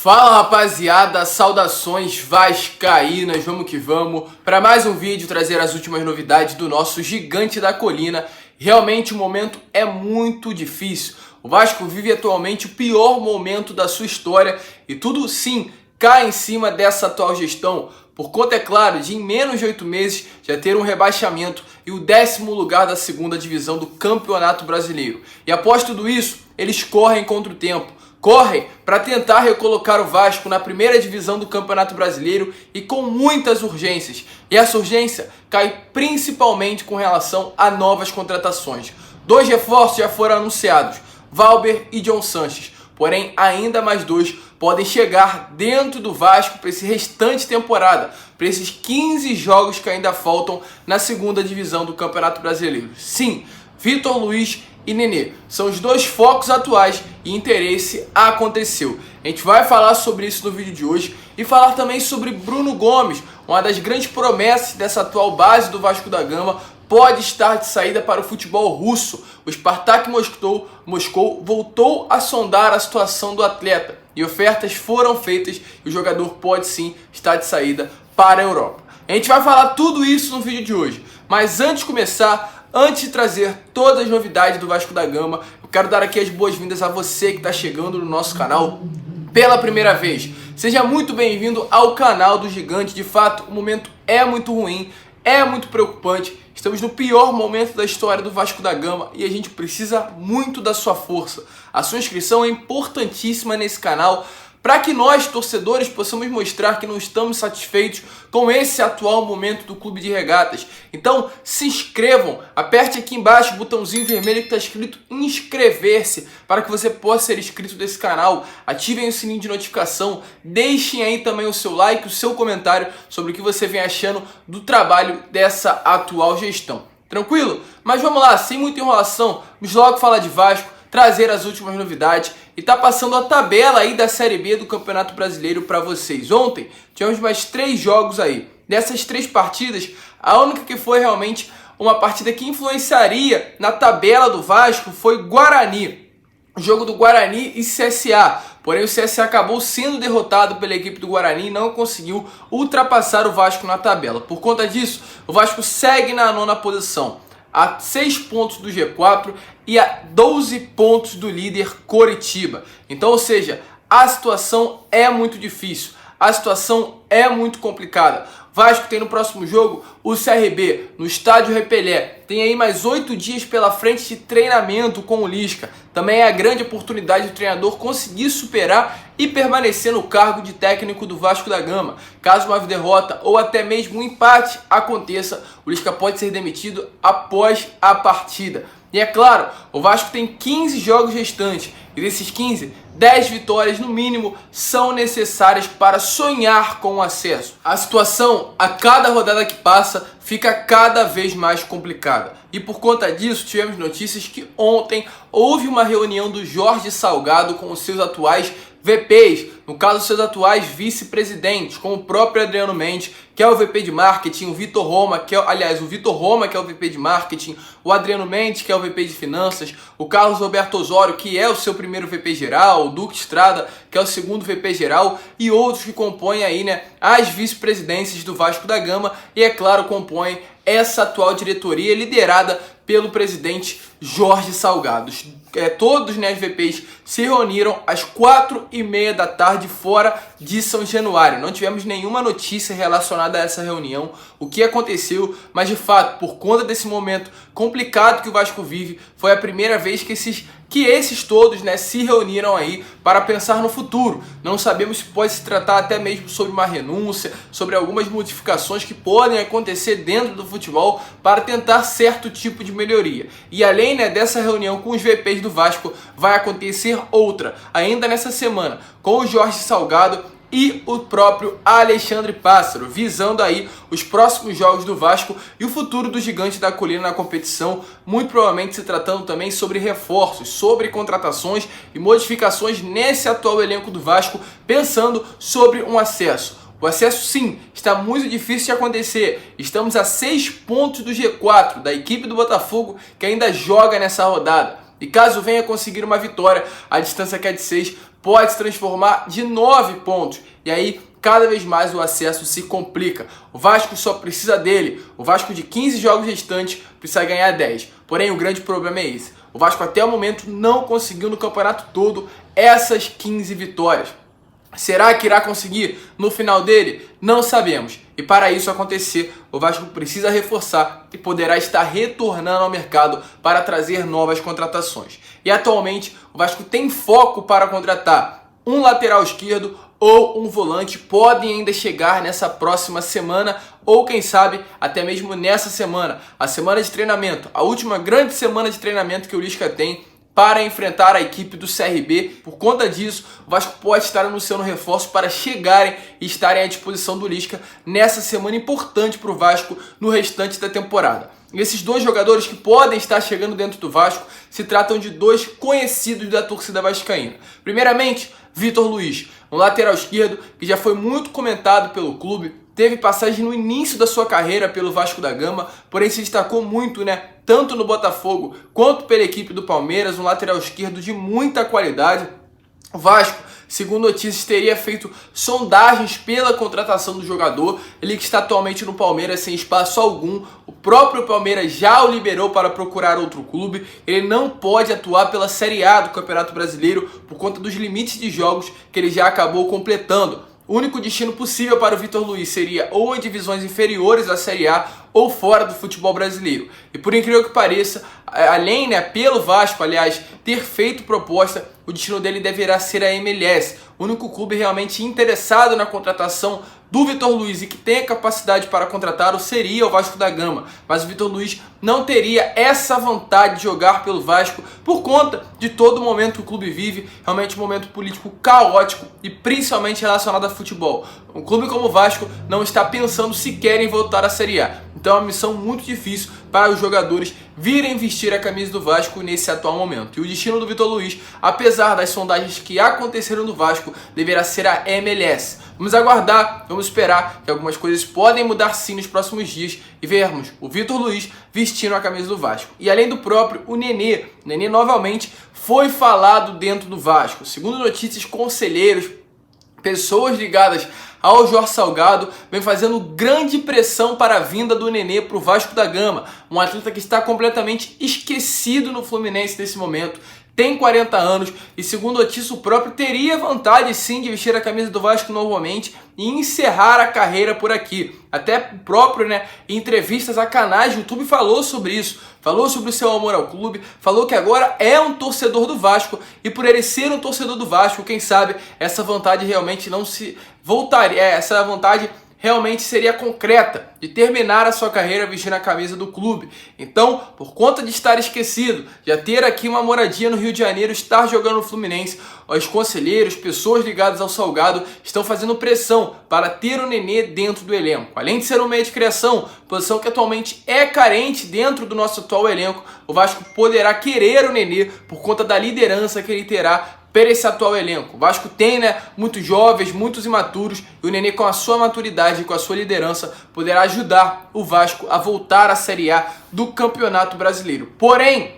Fala rapaziada, saudações vascaínas, vamos que vamos para mais um vídeo trazer as últimas novidades do nosso gigante da colina. Realmente o momento é muito difícil, o Vasco vive atualmente o pior momento da sua história e tudo sim cai em cima dessa atual gestão, por conta, é claro, de em menos de 8 meses já ter um rebaixamento e o 10º lugar da segunda divisão do Campeonato Brasileiro. E após tudo isso, eles correm contra o tempo. Correm para tentar recolocar o Vasco na primeira divisão do Campeonato Brasileiro e com muitas urgências. E essa urgência cai principalmente com relação a novas contratações. 2 reforços já foram anunciados, Valber e John Sanches. Porém, ainda mais 2 podem chegar dentro do Vasco para esse restante temporada, para esses 15 jogos que ainda faltam na segunda divisão do Campeonato Brasileiro. Sim, Vitor Luiz e Nenê são os 2 focos atuais e interesse aconteceu. A gente vai falar sobre isso no vídeo de hoje e falar também sobre Bruno Gomes, uma das grandes promessas dessa atual base do Vasco da Gama, pode estar de saída para o futebol russo. O Spartak Moscou voltou a sondar a situação do atleta e ofertas foram feitas e o jogador pode sim estar de saída para a Europa. A gente vai falar tudo isso no vídeo de hoje, mas antes de começar, antes de trazer todas as novidades do Vasco da Gama, eu quero dar aqui as boas-vindas a você que está chegando no nosso canal pela primeira vez. Seja muito bem-vindo ao canal do Gigante. De fato, o momento é muito ruim, é muito preocupante. Estamos no pior momento da história do Vasco da Gama e a gente precisa muito da sua força. A sua inscrição é importantíssima nesse canal para que nós, torcedores, possamos mostrar que não estamos satisfeitos com esse atual momento do Clube de Regatas. Então, se inscrevam, aperte aqui embaixo o botãozinho vermelho que está escrito inscrever-se, para que você possa ser inscrito desse canal. Ativem o sininho de notificação, deixem aí também o seu like, o seu comentário sobre o que você vem achando do trabalho dessa atual gestão. Tranquilo? Mas vamos lá, sem muita enrolação, vamos logo falar de Vasco, trazer as últimas novidades e tá passando a tabela aí da Série B do Campeonato Brasileiro para vocês. Ontem tivemos mais 3 jogos aí. Dessas 3 partidas, a única que foi realmente uma partida que influenciaria na tabela do Vasco foi Guarani. O jogo do Guarani e CSA. Porém, o CSA acabou sendo derrotado pela equipe do Guarani e não conseguiu ultrapassar o Vasco na tabela. Por conta disso, o Vasco segue na 9ª posição, a 6 pontos do G4 e a 12 pontos do líder Coritiba. Então, ou seja, a situação é muito difícil, a situação é muito complicada. Vasco tem no próximo jogo o CRB no estádio Repelé. Tem aí mais 8 dias pela frente de treinamento com o Lisca. Também é a grande oportunidade do treinador conseguir superar e permanecer no cargo de técnico do Vasco da Gama. Caso uma derrota ou até mesmo um empate aconteça, o Lisca pode ser demitido após a partida. E é claro, o Vasco tem 15 jogos restantes e desses 15, 10 vitórias no mínimo são necessárias para sonhar com o acesso. A situação, a cada rodada que passa, fica cada vez mais complicada. E por conta disso, tivemos notícias que ontem houve uma reunião do Jorge Salgado com os seus atuais VPs, no caso seus atuais vice-presidentes, como o próprio Adriano Mendes, que é o VP de marketing, o Vitor Roma, que é o VP de marketing, o Adriano Mendes, que é o VP de finanças, o Carlos Roberto Osório, que é o seu primeiro VP geral, o Duque Estrada, que é o segundo VP geral, e outros que compõem aí, as vice-presidências do Vasco da Gama, e é claro, compõem essa atual diretoria liderada pelo presidente Jorge Salgado. Todos os VPs se reuniram às 4h30 da tarde fora de São Januário. Não tivemos nenhuma notícia relacionada a essa reunião, o que aconteceu, mas de fato, por conta desse momento complicado que o Vasco vive, foi a primeira vez que esses todos se reuniram aí para pensar no futuro. Não sabemos se pode se tratar até mesmo sobre uma renúncia, sobre algumas modificações que podem acontecer dentro do futebol para tentar certo tipo de melhoria. E além dessa reunião com os VPs do Vasco, vai acontecer outra, ainda nessa semana, com o Jorge Salgado e o próprio Alexandre Pássaro, visando aí os próximos jogos do Vasco e o futuro do Gigante da Colina na competição, muito provavelmente se tratando também sobre reforços, sobre contratações e modificações nesse atual elenco do Vasco, pensando sobre um acesso. O acesso sim, está muito difícil de acontecer, estamos a 6 pontos do G4, da equipe do Botafogo que ainda joga nessa rodada. E caso venha conseguir uma vitória, a distância que é de 6 pode se transformar de 9 pontos. E aí, cada vez mais o acesso se complica. O Vasco só precisa dele. O Vasco de 15 jogos restantes precisa ganhar 10. Porém, o grande problema é esse. O Vasco até o momento não conseguiu no campeonato todo essas 15 vitórias. Será que irá conseguir no final dele? Não sabemos. E para isso acontecer, o Vasco precisa reforçar e poderá estar retornando ao mercado para trazer novas contratações. E atualmente, o Vasco tem foco para contratar um lateral esquerdo ou um volante. Podem ainda chegar nessa próxima semana ou quem sabe até mesmo nessa semana. A semana de treinamento, a última grande semana de treinamento que o Lisca tem para enfrentar a equipe do CRB. Por conta disso, o Vasco pode estar anunciando reforços para chegarem e estarem à disposição do Lisca nessa semana importante para o Vasco no restante da temporada. E esses dois jogadores que podem estar chegando dentro do Vasco se tratam de dois conhecidos da torcida vascaína. Primeiramente, Vitor Luiz, um lateral esquerdo que já foi muito comentado pelo clube, teve passagem no início da sua carreira pelo Vasco da Gama, porém se destacou muito, tanto no Botafogo quanto pela equipe do Palmeiras, um lateral esquerdo de muita qualidade. O Vasco, segundo notícias, teria feito sondagens pela contratação do jogador, ele que está atualmente no Palmeiras sem espaço algum. O próprio Palmeiras já o liberou para procurar outro clube. Ele não pode atuar pela Série A do Campeonato Brasileiro por conta dos limites de jogos que ele já acabou completando. O único destino possível para o Vitor Luiz seria ou em divisões inferiores à Série A ou fora do futebol brasileiro. E por incrível que pareça, além, pelo Vasco, aliás, ter feito proposta, o destino dele deverá ser a MLS. O único clube realmente interessado na contratação do Vitor Luiz e que tem a capacidade para contratá-lo seria o Vasco da Gama. Mas o Vitor Luiz não teria essa vontade de jogar pelo Vasco por conta de todo o momento que o clube vive, realmente um momento político caótico e principalmente relacionado a futebol. Um clube como o Vasco não está pensando sequer em voltar à Série A. Então é uma missão muito difícil para os jogadores virem vestir a camisa do Vasco nesse atual momento. E o destino do Vitor Luiz, apesar das sondagens que aconteceram no Vasco, deverá ser a MLS. Vamos aguardar, vamos esperar que algumas coisas podem mudar sim nos próximos dias e vermos o Vitor Luiz vestindo a camisa do Vasco. E além do próprio, o Nenê novamente foi falado dentro do Vasco. Segundo notícias, conselheiros, pessoas ligadas ao Jorge Salgado vem fazendo grande pressão para a vinda do Nenê para o Vasco da Gama, um atleta que está completamente esquecido no Fluminense nesse momento. Tem 40 anos e, segundo notícia, o próprio teria vontade sim de vestir a camisa do Vasco novamente e encerrar a carreira por aqui. Até o próprio, em entrevistas a canais do YouTube falou sobre isso, falou sobre o seu amor ao clube, falou que agora é um torcedor do Vasco e por ele ser um torcedor do Vasco, quem sabe essa vontade realmente não se voltaria, essa vontade realmente seria concreta de terminar a sua carreira vestindo a camisa do clube. Então, por conta de estar esquecido, já ter aqui uma moradia no Rio de Janeiro, estar jogando no Fluminense, os conselheiros, pessoas ligadas ao Salgado estão fazendo pressão para ter o Nenê dentro do elenco. Além de ser um meio de criação, posição que atualmente é carente dentro do nosso atual elenco, o Vasco poderá querer o Nenê por conta da liderança que ele terá para esse atual elenco. O Vasco tem, muitos jovens, muitos imaturos, e o Nenê, com a sua maturidade e com a sua liderança, poderá ajudar o Vasco a voltar à Série A do Campeonato Brasileiro. Porém,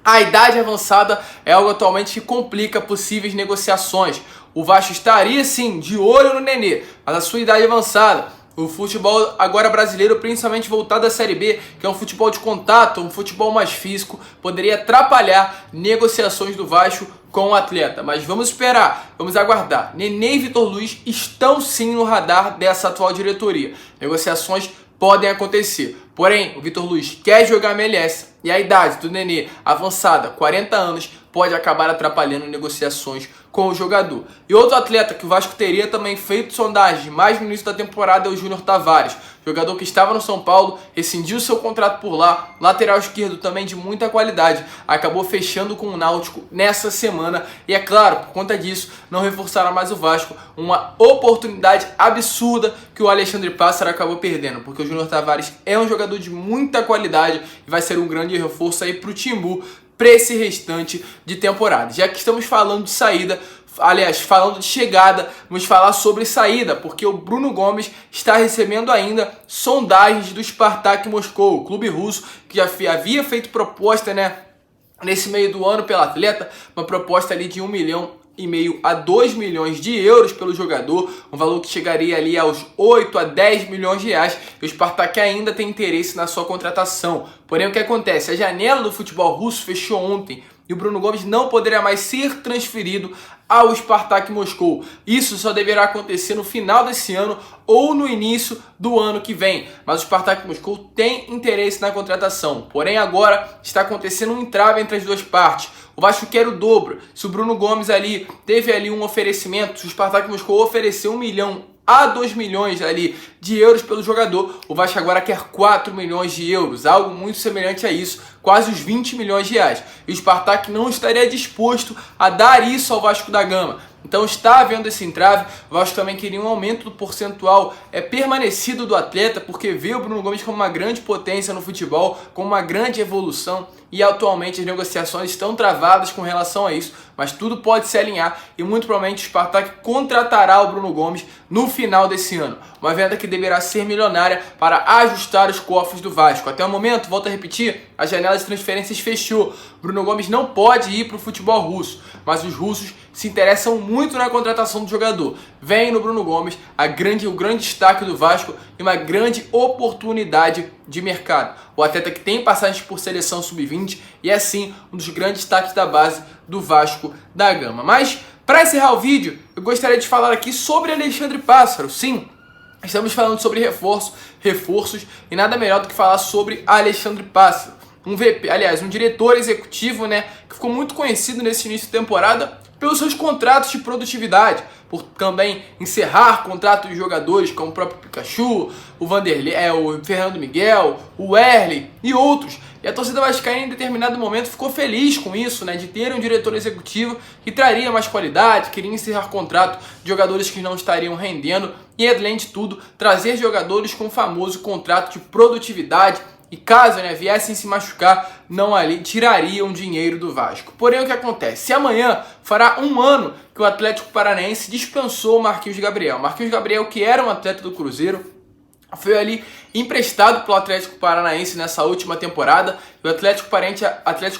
a idade avançada é algo atualmente que complica possíveis negociações. O Vasco estaria sim de olho no Nenê, mas a sua idade avançada, o futebol agora brasileiro, principalmente voltado à Série B, que é um futebol de contato, um futebol mais físico, poderia atrapalhar negociações do Vasco com o atleta. Mas vamos esperar, vamos aguardar. Nenê e Vitor Luiz estão sim no radar dessa atual diretoria. Negociações podem acontecer. Porém, o Vitor Luiz quer jogar MLS e a idade do Nenê avançada, 40 anos, pode acabar atrapalhando negociações com o jogador. E outro atleta que o Vasco teria também feito sondagem mais no início da temporada é o Júnior Tavares, jogador que estava no São Paulo, rescindiu seu contrato por lá, lateral esquerdo também de muita qualidade, acabou fechando com o Náutico nessa semana e é claro, por conta disso, não reforçará mais o Vasco, uma oportunidade absurda que o Alexandre Pássaro acabou perdendo, porque o Júnior Tavares é um jogador de muita qualidade e vai ser um grande reforço aí para o Timbu para esse restante de temporada. Já que estamos falando de saída, aliás, falando de chegada, vamos falar sobre saída, porque o Bruno Gomes está recebendo ainda sondagens do Spartak Moscou, o clube russo que já havia feito proposta, nesse meio do ano pelo atleta, uma proposta ali de 1 milhão 1,5 a 2 milhões de euros pelo jogador, um valor que chegaria ali aos 8 a 10 milhões de reais, e o Spartak ainda tem interesse na sua contratação. Porém, o que acontece? A janela do futebol russo fechou ontem e o Bruno Gomes não poderia mais ser transferido ao Spartak Moscou. Isso só deverá acontecer no final desse ano ou no início do ano que vem. Mas o Spartak Moscou tem interesse na contratação. Porém, agora está acontecendo um entrave entre as duas partes. O Vasco quer o dobro. Se o Bruno Gomes ali teve ali um oferecimento, se o Spartak Moscou ofereceu 1 milhão a 2 milhões ali de euros pelo jogador, o Vasco agora quer 4 milhões de euros, algo muito semelhante a isso, quase os 20 milhões de reais. E o Spartak não estaria disposto a dar isso ao Vasco da Gama. Então está havendo esse entrave. O Vasco também queria um aumento do percentual permanecido do atleta, porque vê o Bruno Gomes como uma grande potência no futebol, como uma grande evolução, e atualmente as negociações estão travadas com relação a isso, mas tudo pode se alinhar e muito provavelmente o Spartak contratará o Bruno Gomes no final desse ano. Uma venda que deverá ser milionária para ajustar os cofres do Vasco. Até o momento, volto a repetir, a janela de transferências fechou. Bruno Gomes não pode ir para o futebol russo, mas os russos se interessam muito na contratação do jogador. Vem no Bruno Gomes o grande destaque do Vasco e uma grande oportunidade de mercado. O atleta que tem passagem por seleção sub-20 e é sim um dos grandes destaques da base do Vasco da Gama. Mas para encerrar o vídeo, eu gostaria de falar aqui sobre Alexandre Pássaro. Sim, estamos falando sobre reforços e nada melhor do que falar sobre Alexandre Pássaro. Um VP, aliás, um diretor executivo, que ficou muito conhecido nesse início de temporada pelos seus contratos de produtividade, por também encerrar contratos de jogadores como o próprio Pikachu, o Vanderlei, o Fernando Miguel, o Erley e outros. E a torcida vascaína em determinado momento ficou feliz com isso, de ter um diretor executivo que traria mais qualidade, queria encerrar contrato de jogadores que não estariam rendendo e, além de tudo, trazer jogadores com o famoso contrato de produtividade. E caso viessem se machucar, não ali tirariam dinheiro do Vasco. Porém, o que acontece? Se amanhã fará um ano que o Atlético Paranaense dispensou o Marquinhos Gabriel. Marquinhos Gabriel, que era um atleta do Cruzeiro, foi ali emprestado pelo Atlético Paranaense nessa última temporada. E o Atlético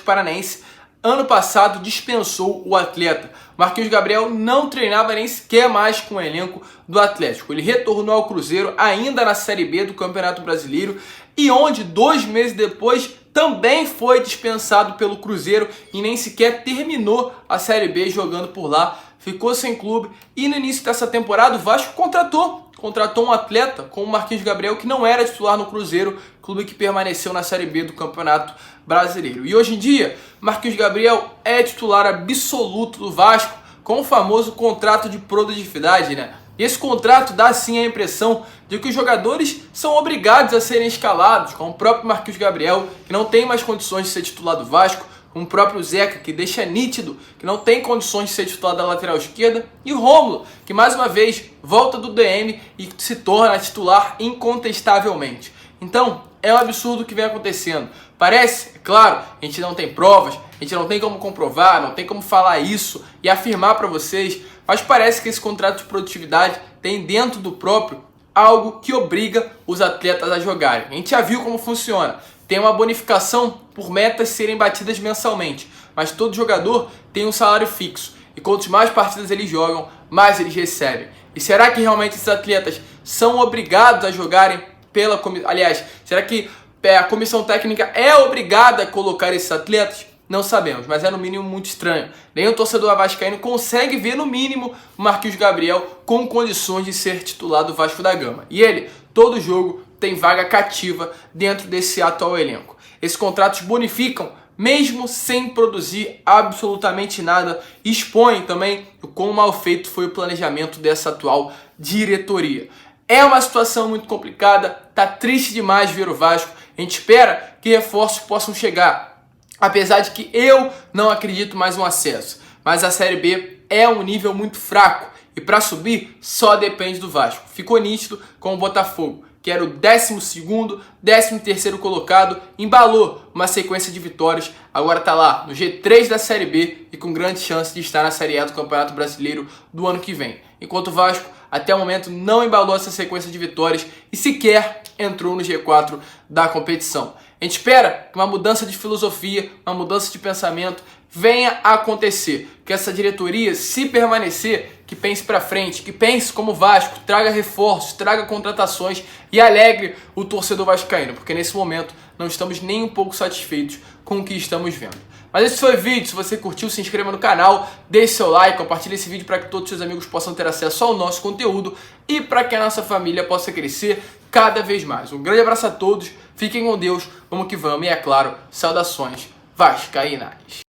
Paranaense, ano passado, dispensou o atleta. Marquinhos Gabriel não treinava nem sequer mais com o elenco do Atlético. Ele retornou ao Cruzeiro ainda na Série B do Campeonato Brasileiro e onde 2 meses depois também foi dispensado pelo Cruzeiro e nem sequer terminou a Série B jogando por lá. Ficou sem clube e no início dessa temporada o Vasco contratou um atleta como o Marquinhos Gabriel que não era titular no Cruzeiro, clube que permaneceu na Série B do Campeonato Brasileiro. E hoje em dia, Marquinhos Gabriel é titular absoluto do Vasco com o famoso contrato de produtividade, E esse contrato dá sim a impressão de que os jogadores são obrigados a serem escalados, como o próprio Marquinhos Gabriel, que não tem mais condições de ser titular do Vasco, como o próprio Zeca, que deixa nítido que não tem condições de ser titular da lateral esquerda, e o Rômulo, que mais uma vez volta do DM e se torna titular incontestavelmente. Então, é um absurdo o que vem acontecendo. Parece, é claro, a gente não tem provas, a gente não tem como comprovar, não tem como falar isso e afirmar para vocês, mas parece que esse contrato de produtividade tem dentro do próprio algo que obriga os atletas a jogarem. A gente já viu como funciona. Tem uma bonificação por metas serem batidas mensalmente, mas todo jogador tem um salário fixo. E quanto mais partidas eles jogam, mais eles recebem. E será que realmente esses atletas são obrigados a jogarem pela comissão? Aliás, será que a comissão técnica é obrigada a colocar esses atletas? Não sabemos, mas é no mínimo muito estranho. Nem o torcedor vascaíno consegue ver no mínimo o Marquinhos Gabriel com condições de ser titular do Vasco da Gama. E ele, todo jogo, tem vaga cativa dentro desse atual elenco. Esses contratos bonificam, mesmo sem produzir absolutamente nada, e expõem também o quão mal feito foi o planejamento dessa atual diretoria. É uma situação muito complicada, tá triste demais ver o Vasco. A gente espera que reforços possam chegar. Apesar de que eu não acredito mais no acesso. Mas a Série B é um nível muito fraco. E para subir só depende do Vasco. Ficou nítido com o Botafogo, que era o 12º, 13º colocado. Embalou uma sequência de vitórias. Agora está lá no G3 da Série B e com grande chance de estar na Série A do Campeonato Brasileiro do ano que vem. Enquanto o Vasco, até o momento, não embalou essa sequência de vitórias e sequer entrou no G4 da competição. A gente espera que uma mudança de filosofia, uma mudança de pensamento venha a acontecer. Que essa diretoria, se permanecer, que pense para frente, que pense como o Vasco, traga reforços, traga contratações e alegre o torcedor vascaíno, porque nesse momento não estamos nem um pouco satisfeitos com o que estamos vendo. Mas esse foi o vídeo. Se você curtiu, se inscreva no canal, deixe seu like, compartilhe esse vídeo para que todos os seus amigos possam ter acesso ao nosso conteúdo e para que a nossa família possa crescer cada vez mais. Um grande abraço a todos, fiquem com Deus, vamos que vamos e, é claro, saudações vascaínas.